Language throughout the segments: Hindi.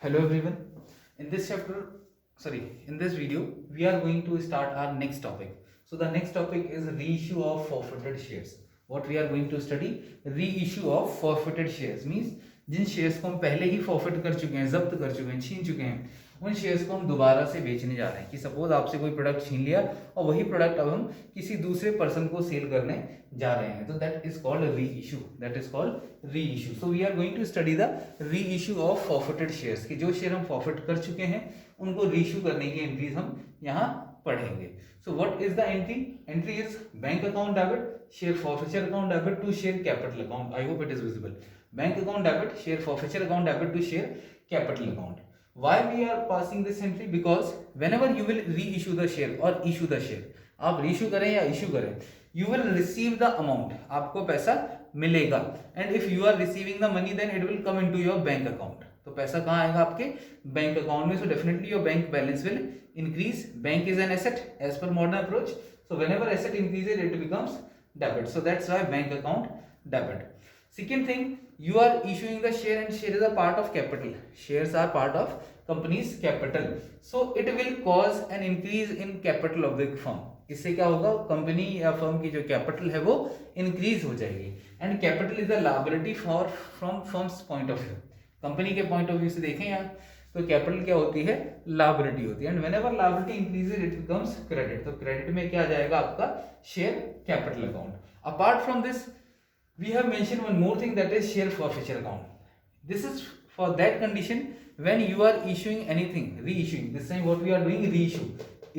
Hello everyone. In this in this video, we are going to start our next topic. So the next topic is reissue of forfeited shares. What we are going to study? Reissue of forfeited shares means जिन शेयर्स को हम पहले ही फॉरफिट कर चुके हैं, जब्त कर चुके हैं, छीन चुके हैं, उन शेयर्स को हम दोबारा से बेचने जा रहे हैं। कि सपोज आपसे कोई प्रोडक्ट छीन लिया और वही प्रोडक्ट अब हम किसी दूसरे पर्सन को सेल करने जा रहे हैं, तो that is called reissue. That is called reissue. So we are going to study the reissue of forfeited shares, कि जो शेयर हम फॉरफिट कर चुके हैं उनको रीइशू करने की एंट्रीज हम यहाँ पढ़ेंगे। So what is the entry? Entry is bank account debit, share forfeiture account debit to share capital account. I hope it is visible. Bank account debit, share forfeiture account debit to share capital account. Why we are passing this entry? Because whenever you will reissue the share or issue the share, आप reissue करें या issue करें, you will receive the amount, आपको पैसा मिलेगा। And if you are receiving the money, then it will come into your bank account। तो पैसा कहाँ आएगा? आपके बैंक अकाउंट में। So definitely your bank balance will increase। Bank is an asset as per modern approach। So whenever asset increases, it becomes debit। So that's why bank account debit। Second thing, you are issuing the share and share is a part of capital. Shares are part of company's capital. So it will cause an increase in capital of the firm। इससे क्या होगा? कंपनी या फर्म की जो कैपिटल है वो इंक्रीज हो जाएगी। And capital is a liability for from firms point of view. Company के पॉइंट ऑफ व्यू से देखें यार, तो कैपिटल क्या होती है? लायबिलिटी होती है। And whenever liability increases it becomes credit. तो क्रेडिट में क्या आ जाएगा? आपका share capital account. Apart from this, we have mentioned one more thing, that is share forfeiture account. This is for that condition when you are issuing anything, reissuing। this time what we are doing, reissue।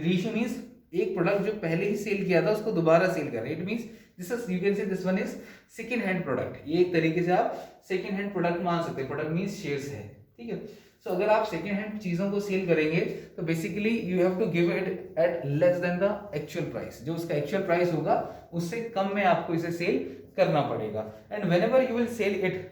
reissue means एक प्रोडक्ट जो पहले ही सेल किया था उसको दोबारा सेल कर रहे हैं। It means this is, you can से this one is second hand product. ये एक तरीके से आप सेकंड हैंड प्रोडक्ट मान सकते हैं। प्रोडक्ट मींस शेयर्स है, ठीक है। सो अगर आप सेकंड हैंड चीजों को सेल करेंगे तो basically you have to give it at less than the actual price. जो उसका एक्चुअल प्राइस होगा उससे कम में आपको इसे सेल करना पड़ेगा। And whenever you will sell it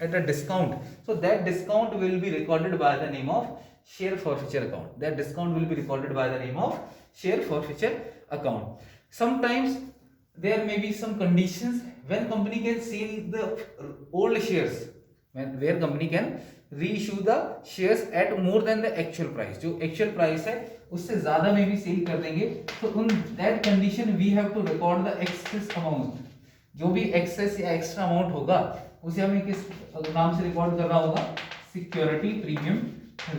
at a discount, so that discount will be recorded by the name of share forfeiture account। that discount will be recorded by the name of share forfeiture account। Sometimes there may be some conditions when company can sell the old shares, where company can reissue the shares at more than the actual price। जो actual price है उससे ज्यादा में भी सेल कर देंगे। तो उन that condition we have to record the excess amount। जो भी एक्सेस या एक्स्ट्रा अमाउंट होगा उसे हमें किस नाम से रिकॉर्ड करना होगा? Security premium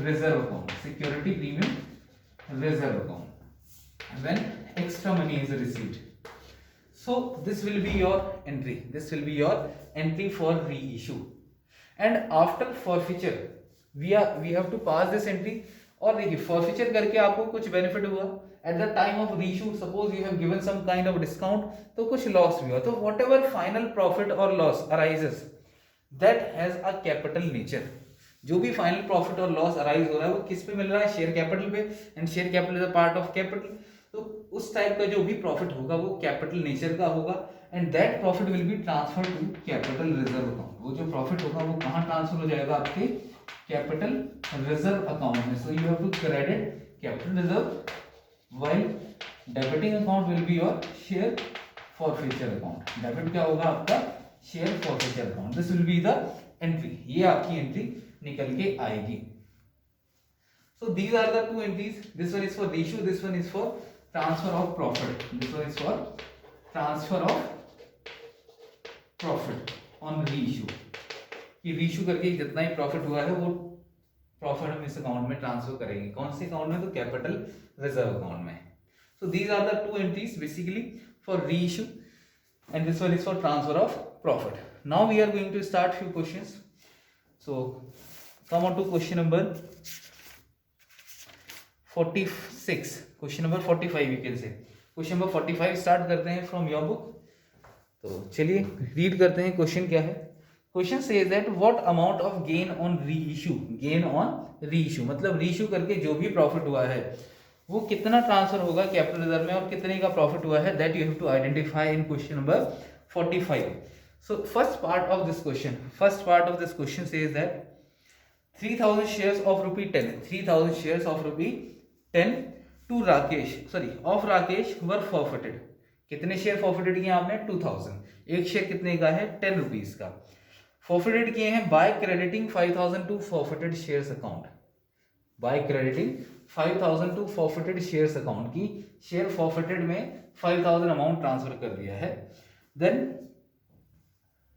reserve account. Security premium reserve account when extra money is received. So this will be your entry. This will be your entry for reissue. And after forfeiture we have to pass this entry. और देखिए, फॉरफिचर करके आपको कुछ बेनिफिट हुआ at the time of reissue. Suppose you have given some kind of discount, तो कुछ लॉस भी हुआ। तो वॉट एवर फाइनल प्रॉफिट और loss arises, that has a capital nature. जो भी फाइनल प्रॉफिट और लॉस अराइज हो रहा है वो किस पे मिल रहा है? शेयर कैपिटल पे। And share capital is a part of capital. तो उस टाइप का जो भी प्रॉफिट होगा वो कैपिटल नेचर का होगा। And that profit will be transfer to capital reserve account. वो जो प्रॉफिट होगा वो कहाँ ट्रांसफर हो जाएगा? आपके कैपिटल रिजर्व अकाउंट में। So you have to credit capital reserve while debiting account will be your share forfeiture account. Debit क्या होगा? आपका share forfeiture account. This will be the entry. ये आपकी एंट्री निकल के आएगी। So these are the two entries. This one is for reissue, this one is for transfer of profit. This one is for transfer of profit on reissue. कि रीइश्यू करके जितना ही प्रॉफिट हुआ है वो प्रॉफिट हम इस अकाउंट में ट्रांसफर करेंगे। कौन से अकाउंट में? तो कैपिटल रिजर्व अकाउंट में। So these are the two entries basically for reissue and this one is for transfer of profit. Now we are going to start few questions. So come on to question number 46। Question number 45 you can say. Question number 45 start करते हैं फ्रॉम योर बुक। तो चलिए रीड करते हैं क्वेश्चन क्या है। Question says that what amount of gain on reissue. Gain on reissue मतलब रीइश्यू करके जो भी प्रॉफिट हुआ है वो कितना ट्रांसफर होगा कैपिटल रिजर्व में और कितने का प्रॉफिट हुआ है, that you have to identify in question number 45। So first part of this question says that 3000 shares of ₹10, 3000 shares of ₹10 to Rakesh were forfeited. कितने शेयर फॉरफिटेड किए आपने? 2000। एक शेयर कितने का है? ₹10 का। फॉरफिटेड किए हैं by crediting 5000 to forfeited shares account, by crediting 5000 to forfeited shares account की शेयर फॉरफिटेड में 5000 अमाउंट ट्रांसफर कर दिया है। देन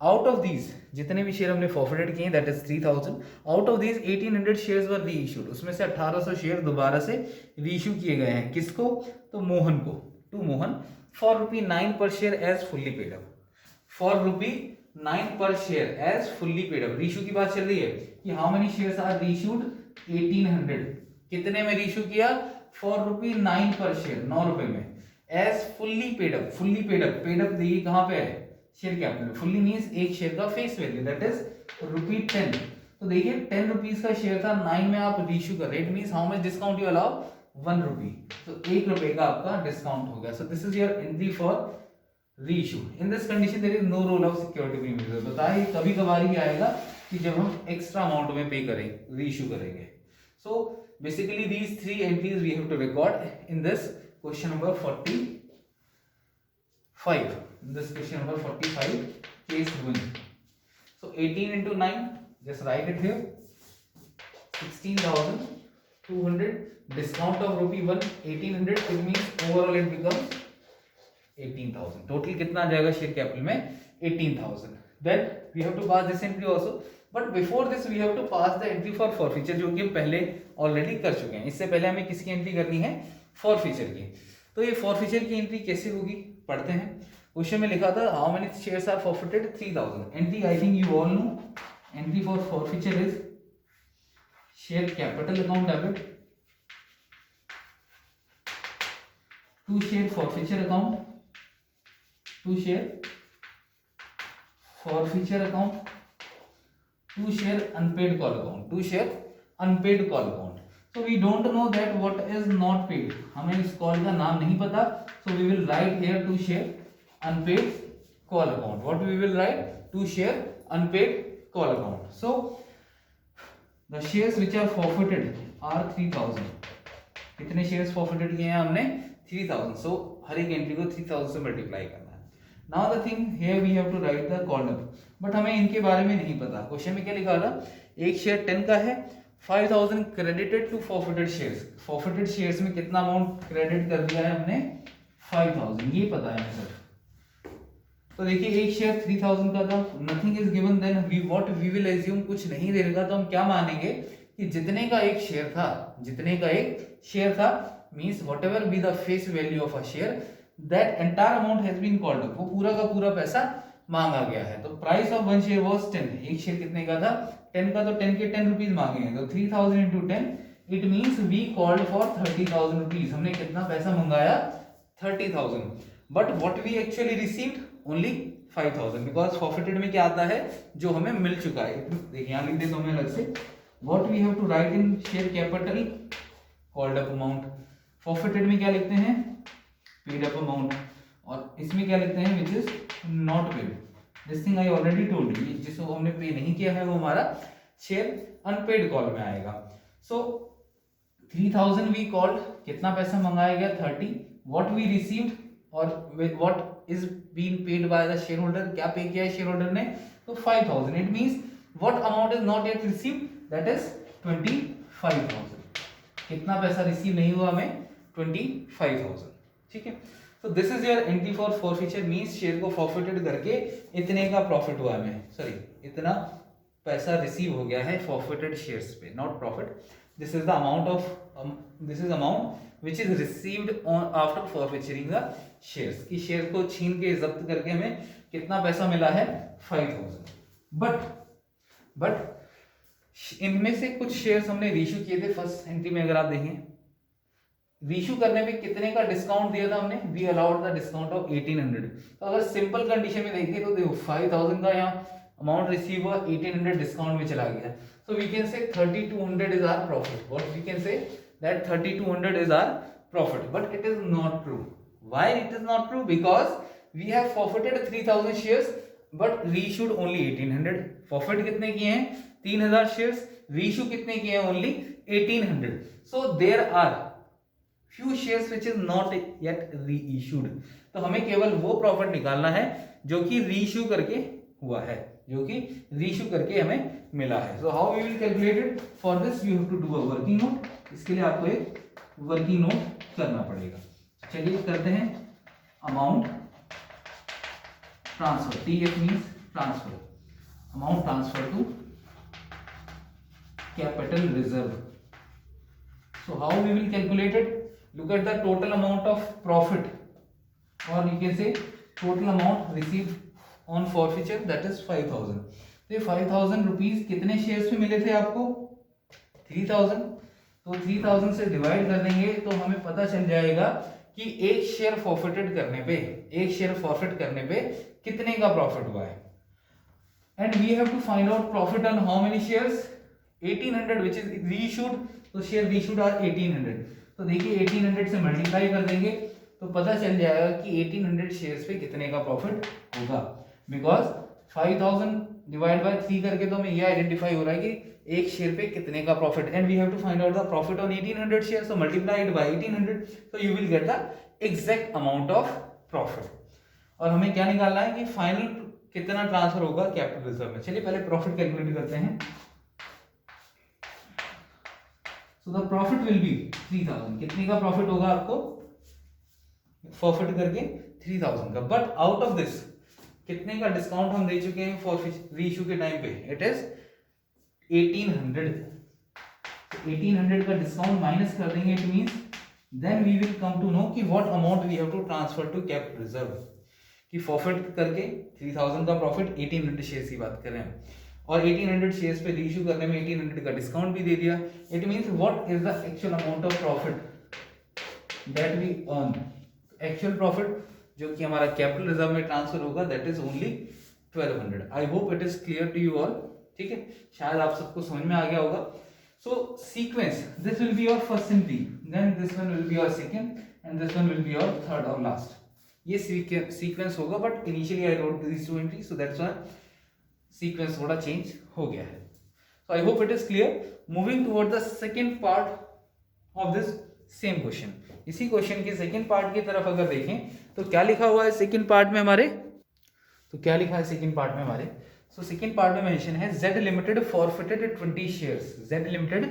आउट ऑफ दीज जितने भी शेयर हमने फॉरफिटेड किए that is 3000, out of these 1800 shares वर री इशूड, उसमें से 1800 शेयर दोबारा से री इशू किए गए हैं। किसको? तो मोहन को, to Mohan for ₹9 per share as fully paid up, for ₹9 per share as fully paid up. Reissue की बात चल रही है कि how many shares are reissued, 1800, कितने में रीइश्यू किया? फॉर ₹9 पर शेयर, 9 रुपए में, as fully paid up, fully paid up, paid up देखिए कहां पे है, शेयर कैपिटल, फुल्ली मींस एक शेयर का फेस वैल्यू दैट इज ₹10। तो देखिए 10 रुपीज का शेयर था, 9 में आप रीइश्यू कर रहे, it means how much discount you allow, 1 rupee, तो 1 रुपए का आपका डिस्काउंट हो गया। So this is your entry for reissue. In this condition there is no role of security premium. बताइए कभी कभार ही आएगा कि जब हम एक्स्ट्रा अमाउंट में पे करेंगे, रीइश्यू करेंगे। So basically these 3 entries we have to record in this question number 45, in this question number 45, case 1. So 18 into 9, just write it here, 16,200, discount of ₹1, 1800, it means overall it becomes 18,000. total कितना आ जाएगा शेयर कैपिटल में? 18,000. then we have to pass this entry also, but before this we have to pass the entry for forfeiture, जो कि हम पहले ऑलरेडी कर चुके हैं। इससे पहले हमें किसकी एंट्री करनी है? फॉरफीचर की। तो ये फॉरफीचर की एंट्री कैसे होगी पढ़ते हैं। क्वेश्चन में लिखा था how many shares are forfeited, 3000। Entry I think you all know, entry for forfeiture is share capital account debit to share forfeiture account, to share forfeiture account, to share unpaid call account, to share unpaid call account. So we don't know that what is not paid, हमें इस कॉल का नाम नहीं पता, so we will write here to share unpaid call account. What we will write? To share unpaid call account. So the shares which are forfeited are 3000. कितने shares forfeited किए हैं हमने? 3000. So हर एक एंट्री को 3000 से मल्टीप्लाई करना है। Now the thing here we have to write the call up, but हमें इनके बारे में नहीं पता। क्वेश्चन में क्या लिखा था? एक शेयर 10 का है, 5000 credited to forfeited shares, forfeited shares में कितना अमाउंट क्रेडिट कर दिया है हमने? 5000, ये पता है सर। तो देखिए एक शेयर 3000 का था, nothing is given, then we what we will assume, कुछ नहीं देगा तो हम क्या मानेंगे कि जितने का एक शेयर था, जितने का एक शेयर था means whatever be the face value of a share, that entire amount has been called up, वो पूरा का पूरा पैसा मांगा गया है। तो price of one share was 10, एक शेयर कितने का था? 10 का, तो 10 के 10 रुपीज मांगे हैं, तो 3000 into 10, it means we called for 30,000 rupees. हमने कितना पैसा मंगाया? 30,000, but what we actually received only 5,000, because forfeited में क्या आता है? जो हमें मिल चुका है। देखिए यहाँ लिख देता हूँ मैं अलग से, what we have to write in share capital, called up amount, forfeited में क्या लिखते हैं? पेड अप अमाउंट, और इसमें क्या लिखते हैं? Which is not paid. This thing I already told you, जिसको हमने पे नहीं किया है वो हमारा शेयर अनपेड कॉल में आएगा। सो 3000 वी कॉल्ड, कितना पैसा मंगाया गया? 30, व्हाट वी रिसीव्ड और what is been paid by the shareholder, क्या पे किया है शेयर होल्डर ने? तो 5000, it means what amount is not yet received, that is 25,000। कितना पैसा रिसीव नहीं हुआ हमें? 25,000, ठीक है। तो this is your entry for forfeiture, means share को फॉरफिटेड करके इतने का प्रॉफिट हुआ हमें, सॉरी इतना पैसा रिसीव हो गया है फॉरफिटेड शेयर्स पे, not profit. This is the amount of this is amount which is received on after forfeituring the shares, की शेयर को छीन के जब्त करके हमें कितना पैसा मिला है? 5000। बट इनमें से कुछ शेयर्स हमने रीइश्यू किए थे फर्स्ट एंट्री में, अगर आप देखें रीइश्यू करने में कितने का डिस्काउंट दिया था हमने? We allowed the discount of 1800। तो अगर सिंपल कंडीशन में देखें तो देखो 5000 का यहाँ अमाउंट रिसीव हुआ, 1800 डिस्काउंट में चला गया, so we can say 3200 is our profit. What we can say? That 3200 is our profit, but it is not true. Why it is not true? Because we have forfeited 3000 shares but reissued only 1800। Forfeit कितने किए हैं? 3000 शेयर्स, रीइश्यू कितने किए हैं? Only 1800। So there are few shares which is not yet reissued। तो हमें केवल वो प्रॉफिट निकालना है जो कि रीइश्यू करके हुआ है, जो कि रीइश्यू करके हमें मिला है. So how we will calculate it? For this you have to do a working note. इसके लिए आपको एक वर्किंग नोट करना पड़ेगा. चलिए करते हैं. Amount transfer, TF means transfer, amount transfer to capital reserve. So how we will calculate it? Look at the total amount of profit, or you can say total amount received on forfeiture, that is 5000. तो ये 5000 रुपीज कितने शेयर्स पे मिले थे आपको? 3000. तो 3000 से डिवाइड कर देंगे तो हमें पता चल जाएगा कि एक शेयर फॉरफिटेड करने पे, एक शेयर फॉरफिट करने पे कितने का प्रॉफिट हुआ है. And we have to find out profit on how many shares? 1800 which is reissued. तो शेयर रीइश्यूड आर 1800. तो देखिए 1800 से मल्टीप्लाई कर देंगे तो पता चल जाएगा कि 1800 शेयर्स पे कितने का प्रॉफिट होगा. बिकॉज 5000 डिवाइड बाय 3 करके तो हमें ये आइडेंटिफाई हो रहा है कि एक शेयर पे कितने का profit. And we have to find out the profit on 1800 share. So multiply it by 1800 so you will get the exact amount of profit. और हमें क्या निकालना है कि फाइनल कितना ट्रांसफर होगा कैपिटल रिजर्व में. चलिए पहले प्रॉफिट कैलकुलेट करते हैं. So the profit will be 3000. कितने का प्रॉफिट होगा आपको फॉरफिट करके? 3000 का. बट आउट ऑफ दिस कितने का डिस्काउंट हम दे चुके हैं फॉरफिट रीइश्यू के टाइम पे? It is 1800. 1800 का डिस्काउंट माइनस कर देंगे. It means then we will come to know कि what amount we have to transfer to capital reserve. कि फॉरफिट करके 3000 का प्रॉफिट, 1800 शेयर्स की बात कर रहे हैं, और 1800 शेयर्स पे रीइश्यू करने में 1800 का डिस्काउंट भी दे दिया. It means what is the actual amount of profit that we earn. Actual profit जो कि हमारा कैपिटल रिजर्व में ट्रांसफर होगा that is only 1200. I hope it is clear to you all. ठीक है, शायद आप सबको समझ में आ गया होगा. So sequence, this will be your first entry, then this one will be your second, and this one will be your third और लास्ट. ये सीक्वेंस होगा. But initially I wrote this two entry, so that's why sequence थोड़ा चेंज हो गया है. So I hope it is clear. Moving toward the second part of this same question. इसी क्वेश्चन के सेकंड पार्ट की तरफ अगर देखें तो क्या लिखा हुआ है सेकंड पार्ट में हमारे? तो क्या लिखा है सेकंड पार्ट में हमारे? सो सेकंड पार्ट में मेंशन है Z limited forfeited 20 shares. Z limited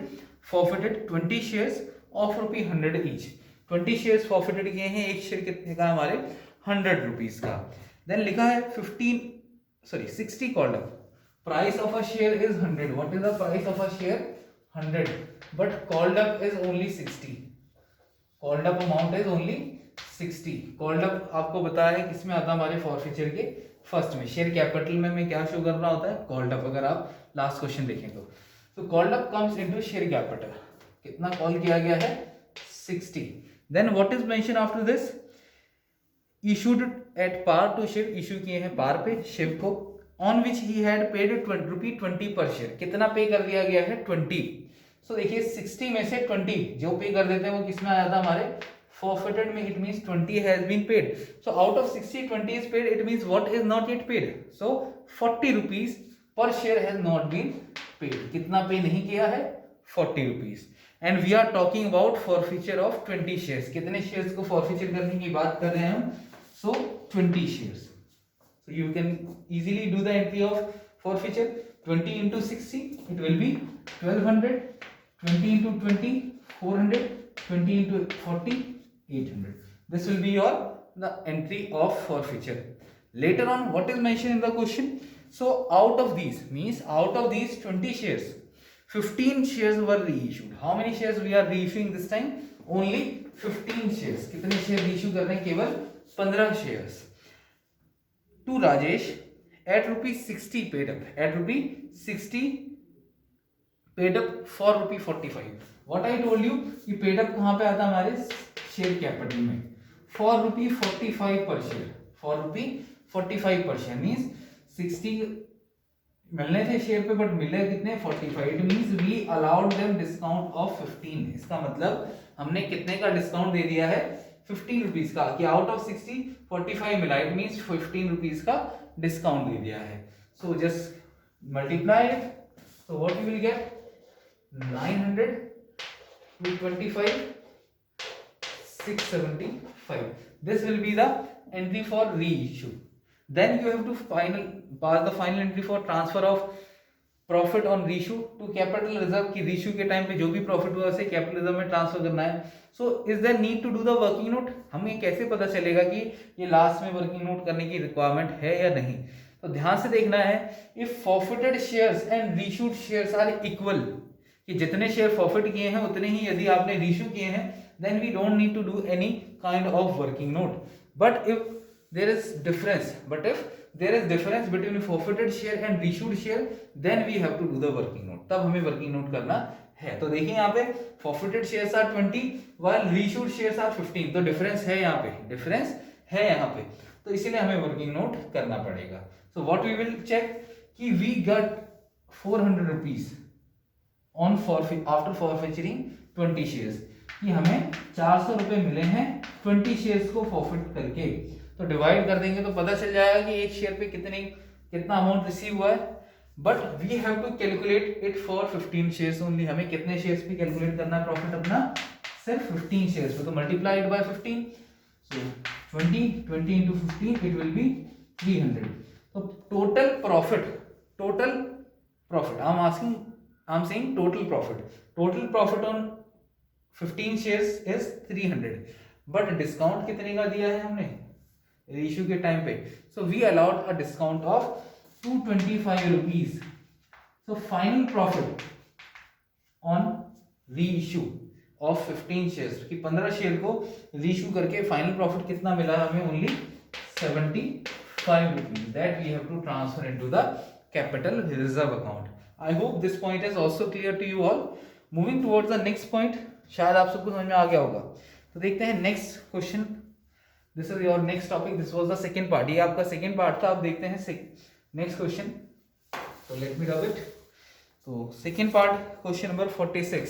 forfeited 20 shares of ₹100 each. 20 shares forfeited किए हैं. एक शेयर कितने का? हमारे 100 रुपीज का. देन लिखा है 60 called up. Price of a share is 100. What is the price of a share? 100. But called up is only 60. Called up amount is only 60. Called up आपको बताया है किसमें आता है? हमारे फॉरफिचर के फर्स्ट में. शेयर कैपिटल में हमें क्या शो करना होता है? Called up. अगर आप लास्ट क्वेश्चन देखें तो called up comes into share capital. कितना कॉल किया गया है? 60. Then what is mention after this? Issued at par to Shiv. Issue किए हैं पार पे शिव को. On which he had paid ₹20 per share. कितना पे कर दिया गया है? 20. सो देखिए 60 में से 20 जो पे कर देते हैं वो किसमें आया था? हमारे forfeited में. It means 20 has been paid. So out of 60 20 is paid. It means what is not yet paid? So 40 rupees per share has not been paid. कितना पे नहीं किया है? 40 rupees. And we are talking about forfeiture of 20 shares. कितने शेयर्स को फॉरफिचर करने की बात कर रहे हैं हम? So 20 shares. So you can easily do the entry of forfeiture. 20 into 60, it will be 1200. 20 into 20, 400. 20 into 40, 800. This will be the entry of forfeiture. Later on, what is mentioned in the question? So out of these 20 shares, 15 shares were reissued. How many shares we are reissuing this time? Only 15 shares. कितने शेयर reissue कर रहे हैं? केवल 15 shares to Rajesh at ₹60 paid up. At ₹60 paid up for ₹45. What I told you कि paid up कहाँ पे आता हमारे शेयर कैपिटल में? for ₹45 per share. for ₹45 per share means 60 मिलने थे शेयर पे बट मिले कितने? 45. It means we allowed them discount of 15. इसका मतलब हमने कितने का डिस्काउंट दे दिया है? 15 रुपीज का. कि आउट ऑफ 60 45 मिला. इट मींस 15 रुपीज का डिस्काउंट दे दिया है. So just multiply it. So what you will get? 900 to 25, 675. This will be the entry for reissue. Then you have to pass the final entry for transfer of profit on reissue to capital reserve की रीशू के टाइम पे जो भी प्रॉफिट हुआ उसे कैपिटल रिजर्व में ट्रांसफर करना है. So is there need to do the working note. हमें कैसे पता चलेगा कि ये लास्ट में वर्किंग नोट करने की रिक्वायरमेंट है या नहीं. तो ध्यान से देखना है, if forfeited shares and reissued shares are equal, कि जितने शेयर फॉरफिट किए हैं उतने ही यदि आपने रीशू किए हैं, then we don't need to do any kind of working note. But if there is difference between forfeited share and reissued share, then we have to do the working note. तब हमें working note करना है. तो देखिए यहाँ पे forfeited shares are 20 while reissued shares are 15. तो difference है यहाँ पे, तो इसीलिए हमें working note करना पड़ेगा. So what we will check कि we got 400 rupees on after forfeiting 20 shares, कि हमें 400 रुपए मिले हैं 20 शेयर्स को फॉरफिट करके. तो डिवाइड कर देंगे तो पता चल जाएगा कि एक शेयर पे कितना अमाउंट रिसीव हुआ है. But we have to calculate it for 15 shares only. हमें कितने शेयर्स पे कैलकुलेट करना है प्रॉफिट अपना, सिर्फ 15 शेयर्स पे. तो multiplied by 15, so 20 into 15 it will be 300. तो total profit I am saying total profit on 15 shares is 300. बट डिस्काउंट कितने का दिया है हमने रीइश्यू के टाइम पे. So we allowed a discount of 225 rupees. So final profit on reissue of 15 shares, कि 15 शेयर को रीइश्यू करके फाइनल प्रॉफिट कितना मिला हमें, only 75 rupees. That we have to transfer into the capital reserve account. I hope this point is also clear to you all. Moving towards the next point, शायद आप सबको समझ में आ गया होगा. तो देखते हैं next question. This is your next topic. This was the second part. ये आपका सेकंड पार्ट था. अब देखते हैं नेक्स्ट क्वेश्चन. तो लेट मी रब इट. तो second part, question number 46.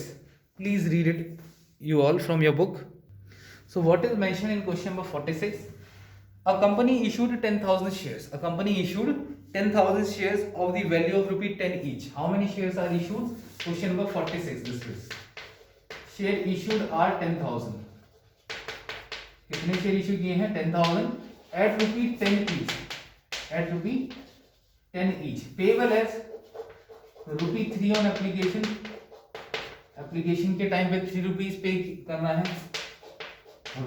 Please read it you all from your book. So what is mentioned in question number 46? A company issued 10,000 shares. A company issued 10,000 shares of the value of rupee 10 each. How many shares are issued? Question number 46. This is share issued are 10,000. कितने शेयर इशू किए हैं? 10,000 at rupee 10 each. At rupee 10 each. Payable as rupee 3 on application. Application के टाइम पे 3 रुपीज पे करना है.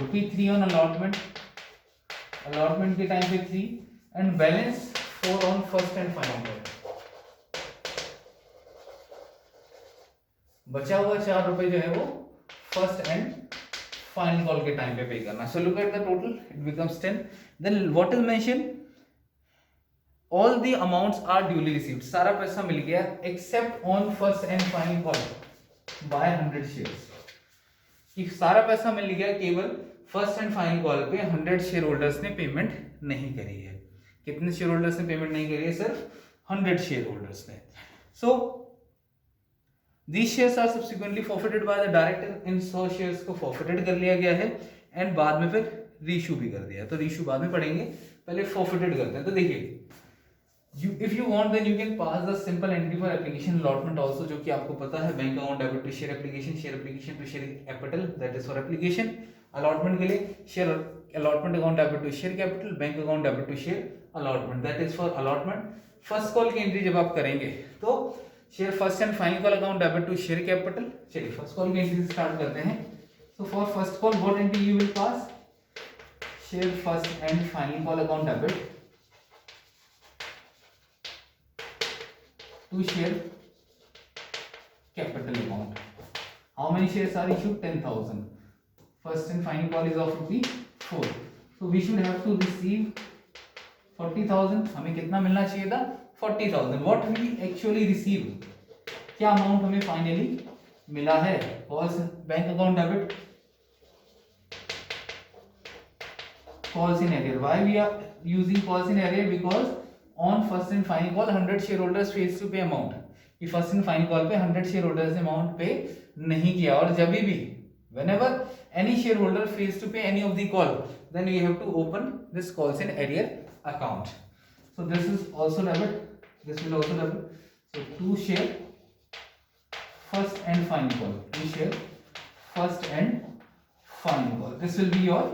रुपी 3 ऑन अलॉटमेंट के टाइम पे 3 and balance 4 on first and final. बचा हुआ 4 रुपए जो है वो फर्स्ट एंड फाइनल कॉल के टाइम पे करना. So look at the total, it becomes 10. Then what is mention, all the amounts are duly received. सारा पैसा मिल गया except on first and final call by 100 shares. कि सारा पैसा मिल गया, केवल फर्स्ट एंड फाइनल कॉल पे 100 शेयर होल्डर्स ने पेमेंट नहीं करी है. कितने शेयर होल्डर्स ने पेमेंट नहीं करी है? सिर्फ 100 शेयर होल्डर्स ने. So these shares are subsequently forfeited by the director. इन 100 शेयर्स को फॉरफिटेड कर लिया गया है एंड बाद में फिर रीइश्यू भी कर दिया. तो रीइश्यू बाद में पढ़ेंगे, पहले फॉरफिटेड करते हैं. तो देखिए, if you want then you can pass the simple entry for application allotment also, जो कि आपको पता है, bank account debit to share application to share capital, that is for application. Allotment के लिए share allotment account debit to share capital, bank account debit to share allotment, that is for allotment. First call की एंट्री जब आप करेंगे तो share first and final call account debit to share capital. चलिए फर्स्ट कॉल की एंट्री से स्टार्ट करते हैं. So for first call what entry you will pass? Share first and final call account debit to share capital amount. How many shares are issued? 10,000. First and final call is of rupee 4. So we should have to receive 40,000. हमें कितना मिलना चाहिए था? 40,000. What we actually receive? क्या अमाउंट हमें फाइनली मिला है? Calls bank account debit, calls in arrear. Why we are using calls in arrear? Because on first and final call 100 shareholders fails to pay amount. कि फर्स्ट एंड फाइनल कॉल पे 100 shareholders ने अमाउंट पे नहीं किया, और जब भी whenever any shareholder fails to pay any of the call, then we have to open this calls in arrear account. So this is also debit, this will also debit. So to share first and final call, to share first and final call, this will be your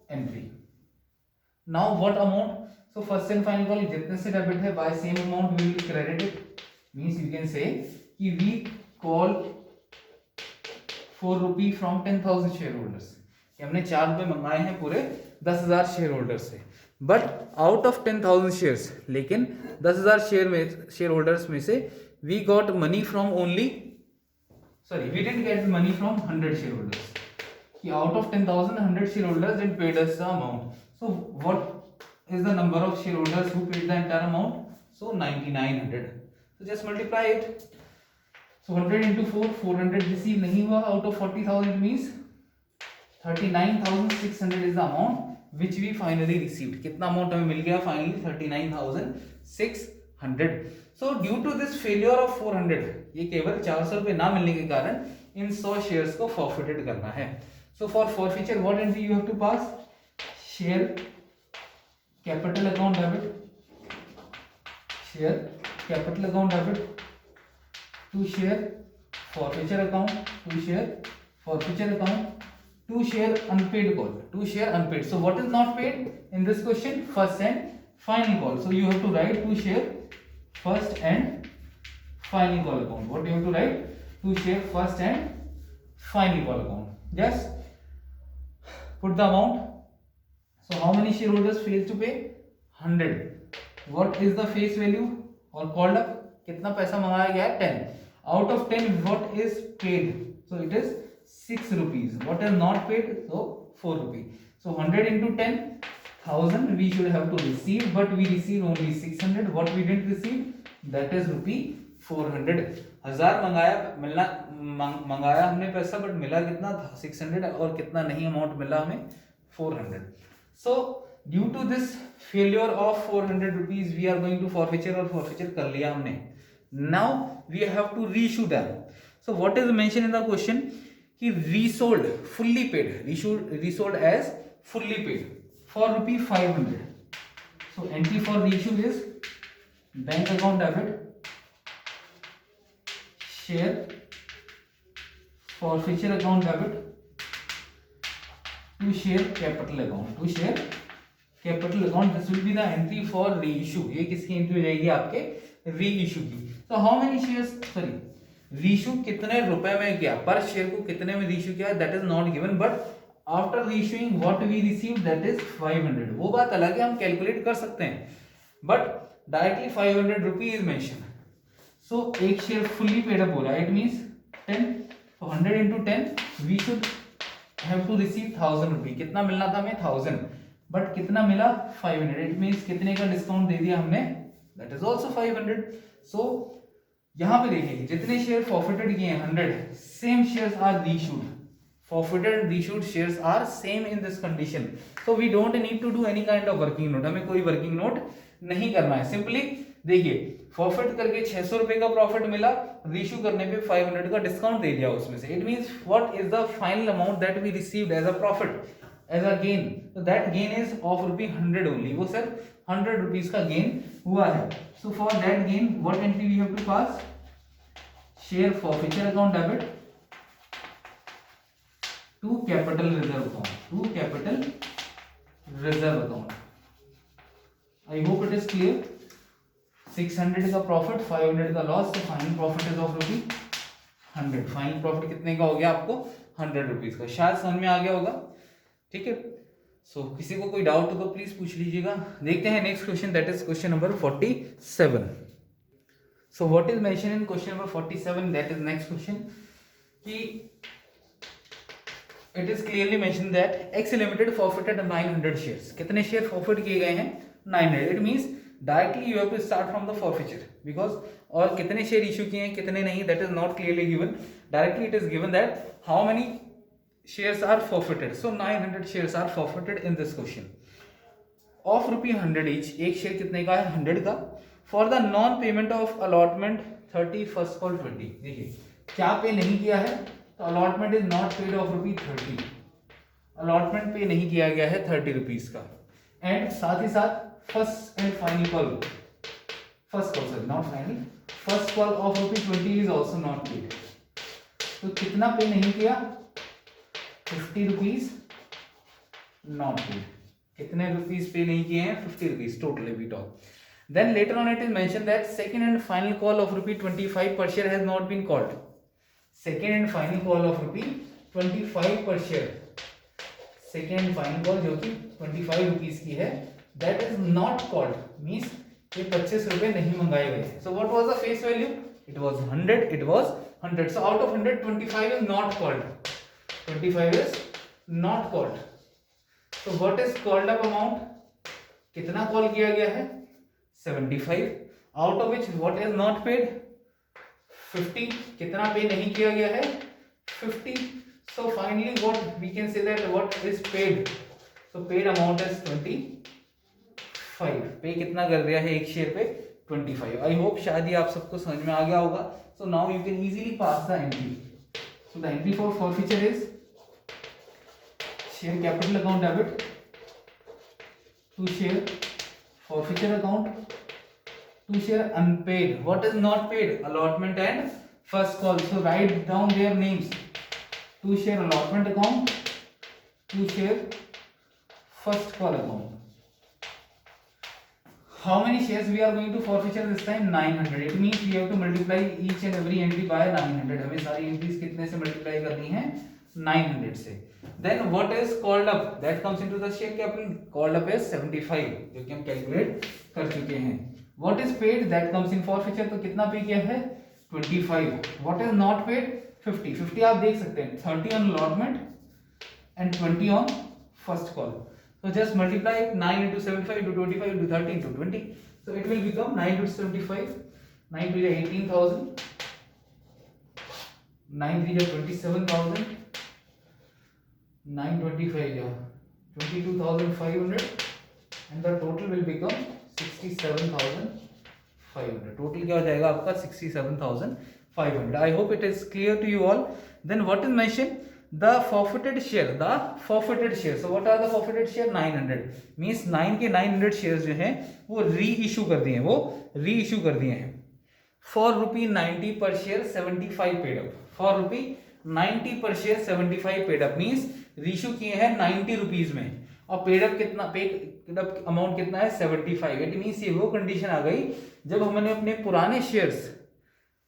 entry. Now what amount? So first and final call जितने से डेबिट है by same amount we will credit it, means you can say कि we call 4 rupee from 10,000 share holders, कि हमने 4 रुपये मंगाए हैं पूरे 10,000 शेयर होल्डर से, बट आउट ऑफ 10,000 शेयर्स, लेकिन 10,000 शेयर होल्डर्स में से we got money from only, sorry, we didn't get money from 100 shareholders. कि out of 10,000, 100 shareholders didn't paid us the amount. So what is the number of shareholders who paid the entire amount? So 9,900. So just multiply it. So 100 into 4, 400 receive नहीं हुआ out of 40,000 means 39,600 is the amount which we finally received. कितना amount हमें मिल गया finally? 39,600. So due to this failure of 400, ये केवल 400 रुपये ना मिलने के कारण इन 100 शेयर्स को फॉरफिटेड करना है. So for forfeiture what entry you have to pass? Share capital account debit, share capital account debit, to share forfeiture account, to share forfeiture account, to share unpaid call, to share unpaid. So what is not paid in this question? First and final call. So you have to write to share first and final call account. What you have to write? To share first and final call account. Just put the amount. So how many shareholders failed to pay? 100. What is the face value or called up? कितना पैसा मंगाया गया है? 10. Out of 10, what is paid? So it is 6 rupees. What is not paid? So 4 rupees. So 100 into 10,000 we should have to receive, but we received only 600. What we didn't receive? That is rupee 400. 1000 मंगाया हमने पैसा, बट मिला कितना? 600. और कितना नहीं अमाउंट मिला हमें? 400. So due to this failure of 400 rupees we are going to forfeiture, और forfeiture कर लिया हमने. Now we have to reissue them. So what is mentioned in the question? कि resold fully paid, resold as fully paid for rupee 500. So entry for reissue is bank account debit, share forfeiture account debit, to share capital account, to share capital account. This will be the entry for reissue. ये किसकी एंट्री हो जाएगी? आपके reissue की. So how many shares, sorry, reissue कितने रुपए में किया, पर शेयर को कितने में reissue किया, that is not given, but after reissuing what we received, that is 500. वो बात अलग है, हम कैलकुलेट कर सकते हैं, but directly 500 rupee is mentioned. So एक शेयर fully paid up हो रहा है, it means 10. So 100 into 10 we should have to receive 1000 रुपी. कितना मिलना था हमें? 1000, but कितना मिला? 500. it means कितने का डिस्काउंट दे दिया हमने? That is also 500. So यहाँ पे देखिए जितने शेयर फॉरफिटेड किए हैं 100, same shares are reissued. Forfeited and reissued shares are same in this condition. So we don't need to do any kind of working note. हमें कोई working note नहीं करना है. Simply देखिए forfeit करके 600 रुपए का प्रॉफिट मिला, reissue करने पे 500 का डिस्काउंट दे दिया उसमें से. It means what is the final amount that we received as a profit, as a gain? So that gain is of rupee 100 only. वो सिर्फ 100 rupees का gain हुआ है. So for that gain what entry we have to pass? Share forfeiture account debit to capital reserve account, to capital reserve account. I hope it is clear. 600 का प्रॉफिट, 500 का लॉस, तो final profit is of rupee 100. Final profit कितने का हो गया आपको? 100 रुपीज का. शायद समझ में आ गया होगा. ठीक है. सो किसी को कोई डाउट हो तो प्लीज पूछ लीजिएगा. देखते हैं next question, that is question number 47. So what is mention in question number 47, that is next question, कि it is clearly mentioned that X Limited forfeited 900 shares. कितने शेयर फॉरफिट किए गए हैं? 900. It means directly you have to start from the forfeiture, because और कितने शेयर इशू किए हैं कितने नहीं, that is not clearly given. Directly it is given that how many shares are forfeited. So 900 shares are forfeited in this question. Of rupee 100 each. एक शेयर कितने का है? 100 का. For the non payment of allotment 30 first call 20. देखिए क्या पे नहीं किया है, तो allotment is not paid of rupee 30. Allotment पे नहीं किया गया है 30 रुपीज का. एंड साथ ही साथ first and final call, first call sorry not final, first call of rupee 20 is also not paid. तो कितना पे नहीं किया? 50 रुपीज नॉट पेड. कितने रुपीज पे नहीं किए हैं? 50 rupees total we talk. Then later on it is mentioned that second and final call of rupee 25 per share has not been called. Second and final call of rupee 25 per share. Second and final call जो कि 25 rupees की है, that is not called, means ये 25 रुपए नहीं मंगाए गए. So what was the face value? It was 100. It was 100. So out of 100, 25 is not called. 25 is not called. So what is called up amount? कितना कॉल किया गया है? 75. Out of which what is not paid? 50. कितना पे नहीं किया गया है? 50. So finally what we can say that what is paid? So paid amount is 25. पे कितना कर दिया है एक शेयर पे? 25. I hope शायद ये आप सबको समझ में आ गया होगा. So now you can easily pass the entry. So the entry for forfeiture is share capital account debit to share forfeiture account to share unpaid. What is not paid? Allotment and first call. So write down their names. To share allotment account, to share first call account. How many shares we are going to forfeiture this time? 900. It means we have to multiply each and every entry by 900. हमें सारी entries कितने से multiply करनी है? 900 से. Then what is called up? That comes into the share capital. Called up is 75, जो कि हम calculate कर चुके हैं. What is paid? That comes in forfeiture. तो कितना पे किया है? 25. What is not paid? 50. 50 आप देख सकते हैं. 30 on allotment and 20 on first call. So just multiply 9 into 75 into 25 into 30 into 20. So it will become 9 into 75. 9 to 18,000. 9 3 27,000. 925 22,500. And the total will become 67,500. Total क्या हो जाएगा आपका? 67,500. I hope it is clear to you all. Then what is mentioned? The forfeited share. The forfeited share. So what are the forfeited share? 900. Means 9 के 900 shares जो हैं वो रीइशू कर दिए हैं. वो रीइशू कर दिए हैं. For rupee 90 per share, 75 paid up. For rupee 90 per share, 75 paid up. Means reissue किए हैं 90 रुपीज में और पेड अप कितना? पेड अप अमाउंट कितना है? 75. इट मीन्स ये वो कंडीशन आ गई जब हमने अपने पुराने शेयर्स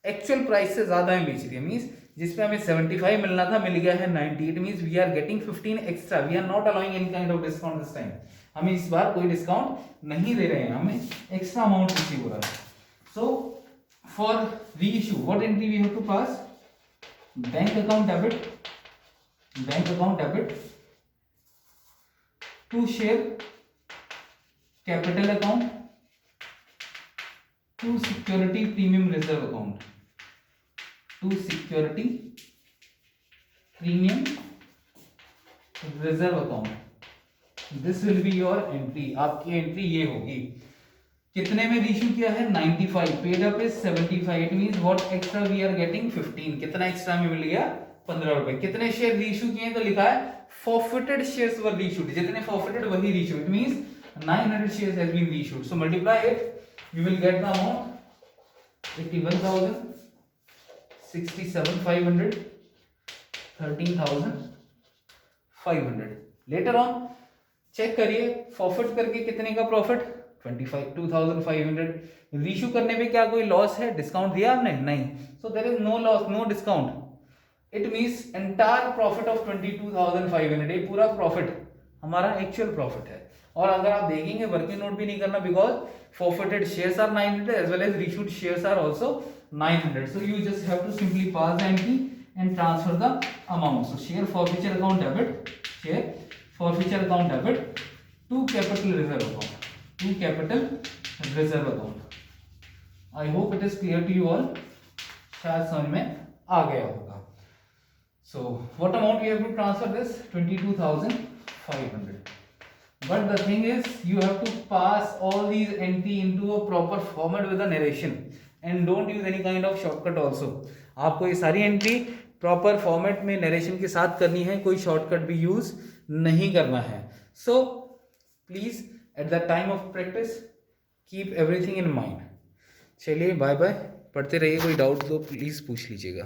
एक्चुअल प्राइस से ज्यादा में बेच दिया. मीन्स जिसपे हमें 75 मिलना था मिल गया है 90. It means we are getting 15 extra. We are not allowing any kind of discount this time. हमें इस बार कोई डिस्काउंट नहीं दे रहे हैं, हमें एक्स्ट्रा अमाउंट रिसीव हो रहा है. So for reissue what entry we have to pass? Bank account debit. Bank account debit to share capital account to security premium reserve account. To security premium reserve account. This will be your entry. आपकी एंट्री ये होगी. कितने में रीइश्यू किया है? 95. Paid up is 75. It means what extra we are getting? 15. कितना एक्स्ट्रा में मिल गया? 15 रुपए. कितने शेयर रीइश्यू किए? तो लिखा है forfeited shares were reissued. जितने forfeited वही reissued. It means 900 shares has been reissued. So multiply it. You will get the amount 81,000, 67,500, 13,500. Later on check करिए forfeit करके कितने का प्रॉफिट? 2,500. रीइश्यू करने में क्या कोई लॉस है? डिस्काउंट दिया आपने? नहीं. So there is no loss, no discount. It means entire profit of 22,500. ये पूरा प्रॉफिट हमारा एक्चुअल प्रॉफिट है. और अगर आप देखेंगे वर्किंग नोट भी नहीं करना because forfeited shares are 900 as well as reissued shares are also 900. So you just have to simply pass the entry and transfer the amount. So share forfeiture account debit, share forfeiture account debit to capital reserve account, to capital reserve account. I hope it is clear to you all. शायद समझ में आ गया होगा. So what amount we have to transfer this? 22,500. But the thing is you have to pass all these entry into a proper format with a narration and don't use any kind of shortcut also. आपको ये सारी एंट्री प्रॉपर फॉर्मेट में नरेशन के साथ करनी है, कोई शॉर्टकट भी यूज नहीं करना है. So please eight the time of practice keep everything in mind. चलिए बाय बाय. पढ़ते रहिए. कोई डाउट तो प्लीज पूछ लीजिएगा.